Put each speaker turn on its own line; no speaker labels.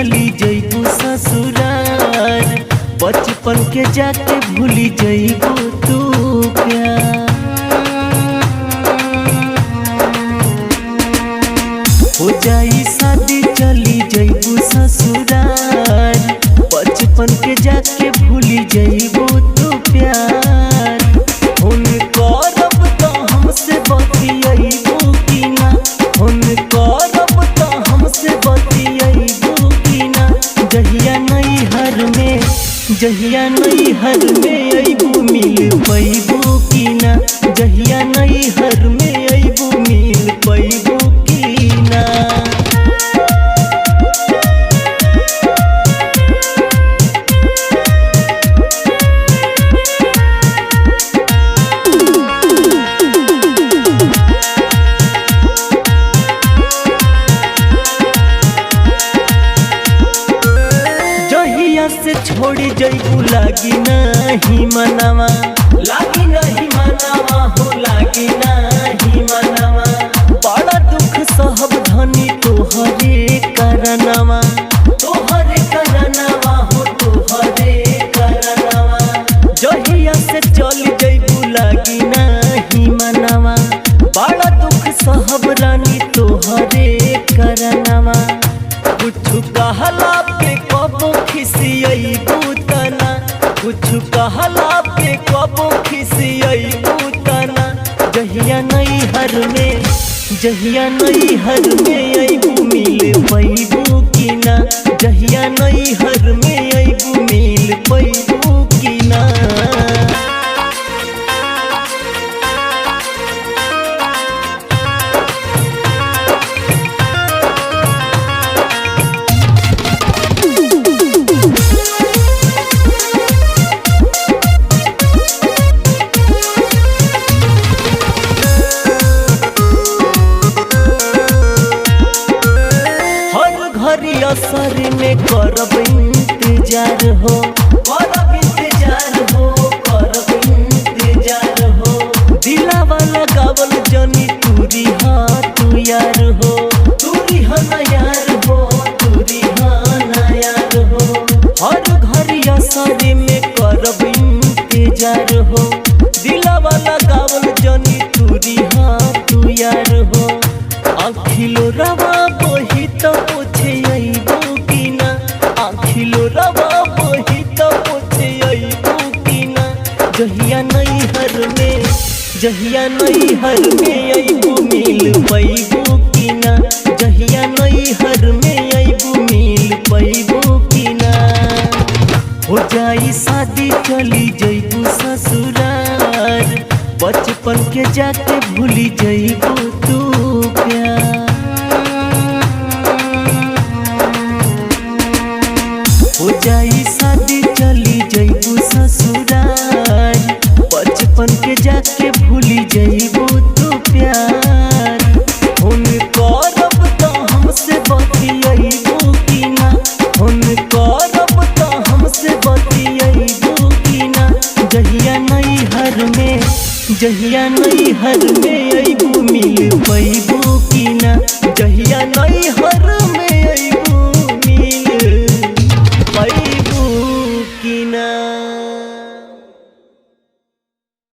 चली जइबू ससुराल, बचपन के जाके भूली जइबू तू प्यार। हो जाई शादी चली जइबू ससुराल, बचपन के जाके भूली जइबू तू प्यार। हुन करब तो हमसे बतियइबू की ना, हुन करब तो हमसे बतियइबू की ना। जहिया नैहर में अइबू मिल पैबू की ना, जहिया नैहर में अइबू मिल पैबू की ना। से छोड़ी जइबू लागी नहीं मनवा, लागी नहीं मनवा हो, लागी नहीं मनवा। बड़ा दुख सहब धनी तोहरे करनवा, तोहरे करनवा हो, तोहरे करनवा। जहिया से चल जइबू लागी नहीं मनवा, बड़ा दुख सहब रानी तोहरे करनवा। कुछ कहला पे कबो खिसियइबू तना, कुछ कहला पे कबो खिसियइबू तना। जहिया नैहर में अइबू मिल पैबू की ना, जहिया नैहर में अइबू मिल पैबू की ना। असर में करब इंतजार हो, करब इंतजार हो, करब इंतजार हो। दिलावा लगावल जनी तूरी हाँ तू यार हो, तूरी हाँ ना यार हो, तूरी हाँ ना यार हो। हर घड़ी असर में करब इंतजार हो, दिलावा लगावल जनी तूरी हाँ तू यार हो। अखिलो रवा बही तो पूछे अइबू की ना, अखिलो रवा बही तो पूछे अइबू की ना। जहिया नैहर में अइबू मिल पैबू की ना, जहिया नैहर में अइबू मिल पैबू की ना। हो जाई शादी चली जइबू ससुराल, बचपन के जाके भूली जइबू तू प्यार। हो जाई शादी चली जइबू ससुराल, बचपन के जाके भूली जइबू तू प्यार। हुन करब तो हमसे बतियइबू की ना, हुन करब तो हमसे बतियइबू की ना। जहिया नैहर में अइबू मिल पैबू की ना, जहिया नैहर में अइबू